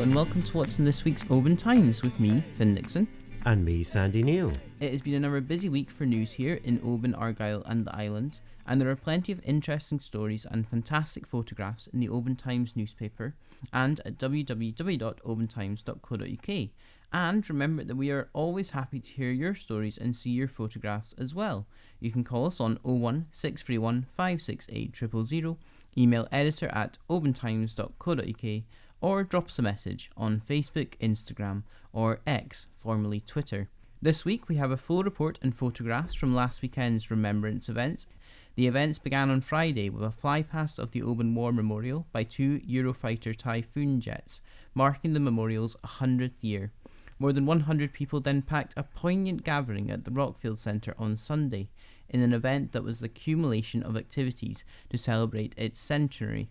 and welcome to what's in this week's Oban Times with me, Finn Nixon. And me, Sandy Neal. It has been another busy week for news here in Oban, Argyll and the islands, and there are plenty of interesting stories and fantastic photographs in the Oban Times newspaper and at www.obantimes.co.uk. And remember that we are always happy to hear your stories and see your photographs as well. You can call us on 01 631 568 000, email editor@obantimes.co.uk, or drop us a message on Facebook, Instagram, or X, formerly Twitter. This week we have a full report and photographs from last weekend's Remembrance events. The events began on Friday with a flypast of the Oban War Memorial by two Eurofighter Typhoon jets, marking the memorial's 100th year. More than 100 people then packed a poignant gathering at the Rockfield Centre on Sunday, in an event that was the accumulation of activities to celebrate its centenary.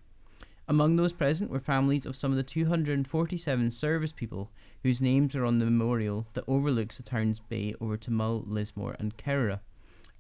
Among those present were families of some of the 247 service people whose names are on the memorial that overlooks the town's bay over to Mull, Lismore and Kerrera.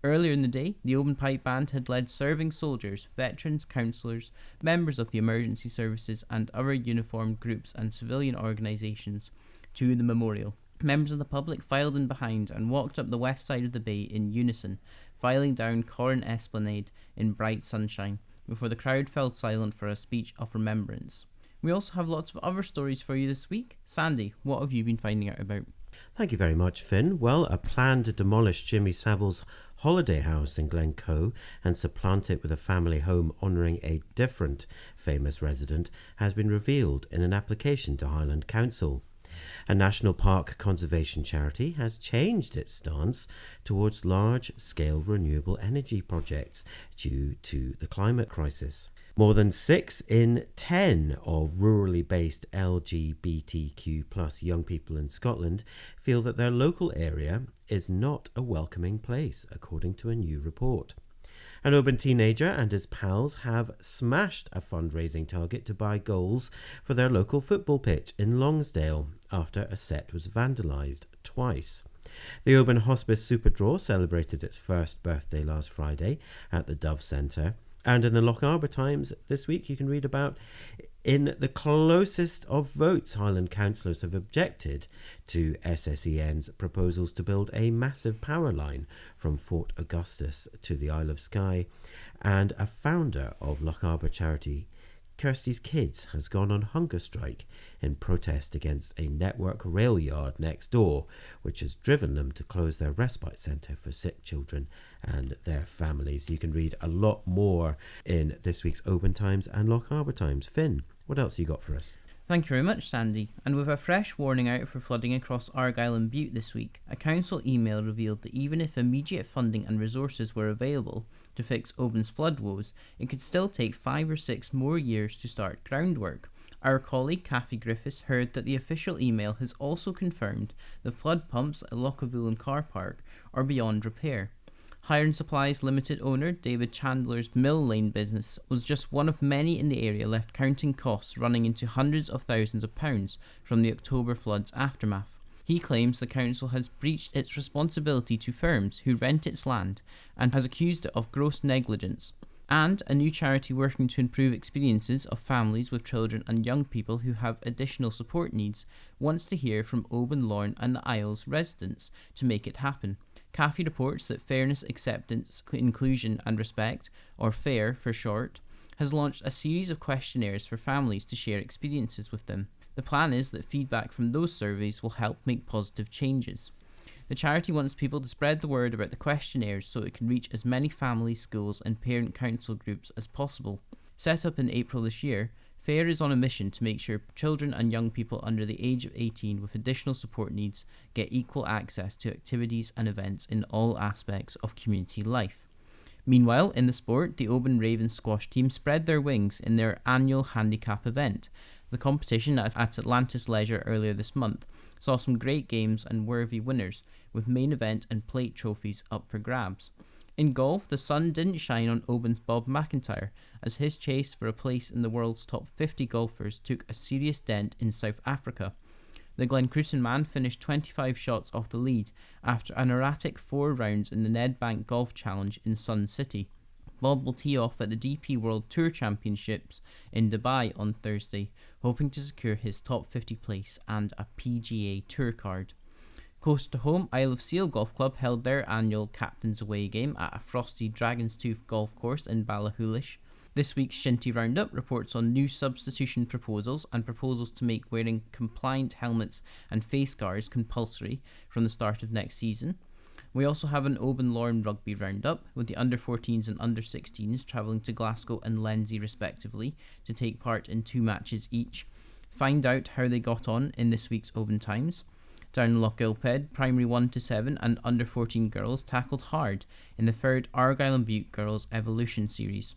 Earlier in the day, the Oban Pipe Band had led serving soldiers, veterans, councillors, members of the emergency services and other uniformed groups and civilian organisations to the memorial. Members of the public filed in behind and walked up the west side of the bay in unison, filing down Corran Esplanade in bright sunshine, before the crowd fell silent for a speech of remembrance. We also have lots of other stories for you this week. Sandy, what have you been finding out about? Thank you very much, Finn. Well, a plan to demolish Jimmy Savile's holiday house in Glencoe and supplant it with a family home honouring a different famous resident has been revealed in an application to Highland Council. A national park conservation charity has changed its stance towards large-scale renewable energy projects due to the climate crisis. More than 6 in 10 of rurally based LGBTQ+ young people in Scotland feel that their local area is not a welcoming place, according to a new report. An Oban teenager and his pals have smashed a fundraising target to buy goals for their local football pitch in Longsdale after a set was vandalised twice. The Oban Hospice Super Draw celebrated its first birthday last Friday at the Dove Centre. And in the Oban Times this week you can read about, in the closest of votes, Highland councillors have objected to SSEN's proposals to build a massive power line from Fort Augustus to the Isle of Skye, and a founder of Lochaber charity, Kirsty's Kids, has gone on hunger strike in protest against a network rail yard next door, which has driven them to close their respite centre for sick children and their families. You can read a lot more in this week's Oban Times and Lochaber Times. Finn, what else you got for us? Thank you very much, Sandy. And with a fresh warning out for flooding across Argyll and Bute this week, a council email revealed that even if immediate funding and resources were available to fix Oban's flood woes, it could still take 5 or 6 more years to start groundwork. Our colleague Kathy Griffiths heard that the official email has also confirmed the flood pumps at Lochaber Car Park are beyond repair. Hire and Supplies Limited owner David Chandler's Mill Lane business was just one of many in the area left counting costs running into hundreds of thousands of pounds from the October flood's aftermath. He claims the council has breached its responsibility to firms who rent its land and has accused it of gross negligence. And a new charity working to improve experiences of families with children and young people who have additional support needs wants to hear from Oban, Lorne and the Isles residents to make it happen. Kathy reports that Fairness, Acceptance, Inclusion and Respect, or FAIR for short, has launched a series of questionnaires for families to share experiences with them. The plan is that feedback from those surveys will help make positive changes. The charity wants people to spread the word about the questionnaires so it can reach as many families, schools and parent council groups as possible. Set up in April this year, FAIR is on a mission to make sure children and young people under the age of 18 with additional support needs get equal access to activities and events in all aspects of community life. Meanwhile, in the sport, the Oban Ravens squash team spread their wings in their annual handicap event. The competition at Atlantis Leisure earlier this month saw some great games and worthy winners, with main event and plate trophies up for grabs. In golf, the sun didn't shine on Oban's Bob McIntyre, as his chase for a place in the world's top 50 golfers took a serious dent in South Africa. The Glencruiton man finished 25 shots off the lead after an erratic 4 rounds in the Nedbank Golf Challenge in Sun City. Bob will tee off at the DP World Tour Championships in Dubai on Thursday, hoping to secure his top 50 place and a PGA Tour card. Close to home, Isle of Seal Golf Club held their annual Captain's Away game at a frosty Dragon's Tooth golf course in Ballachulish. This week's Shinty Roundup reports on new substitution proposals and proposals to make wearing compliant helmets and face guards compulsory from the start of next season. We also have an Oban Lawn Rugby Roundup, with the under-14s and under-16s travelling to Glasgow and Lenzie respectively to take part in 2 matches each. Find out how they got on in this week's Oban Times. Down in Lochgilphead, primary 1 to 7 and under-14 girls tackled hard in the 3rd Argyll and Bute Girls Evolution Series.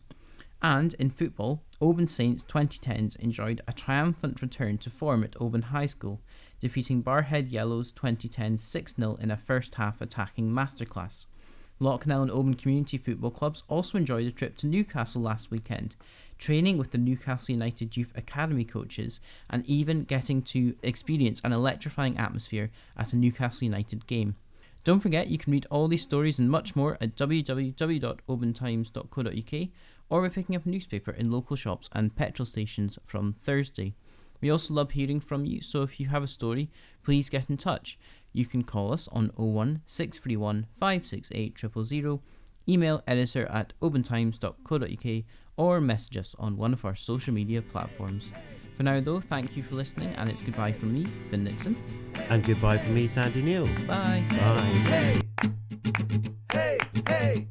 And in football, Oban Saints 2010s enjoyed a triumphant return to form at Oban High School, defeating Barhead Yellows 2010s 6-0 in a first half attacking masterclass. Loughnell and Oban Community Football Clubs also enjoyed a trip to Newcastle last weekend, training with the Newcastle United Youth Academy coaches and even getting to experience an electrifying atmosphere at a Newcastle United game. Don't forget you can read all these stories and much more at www.obantimes.co.uk or by picking up a newspaper in local shops and petrol stations from Thursday. We also love hearing from you, so if you have a story, please get in touch. You can call us on 01 631 568 000, email editor@obantimes.co.uk or message us on one of our social media platforms. For now though, thank you for listening, and it's goodbye from me, Finn Nixon. And goodbye from me, Sandy Neal. Bye. Bye. Hey, hey, hey.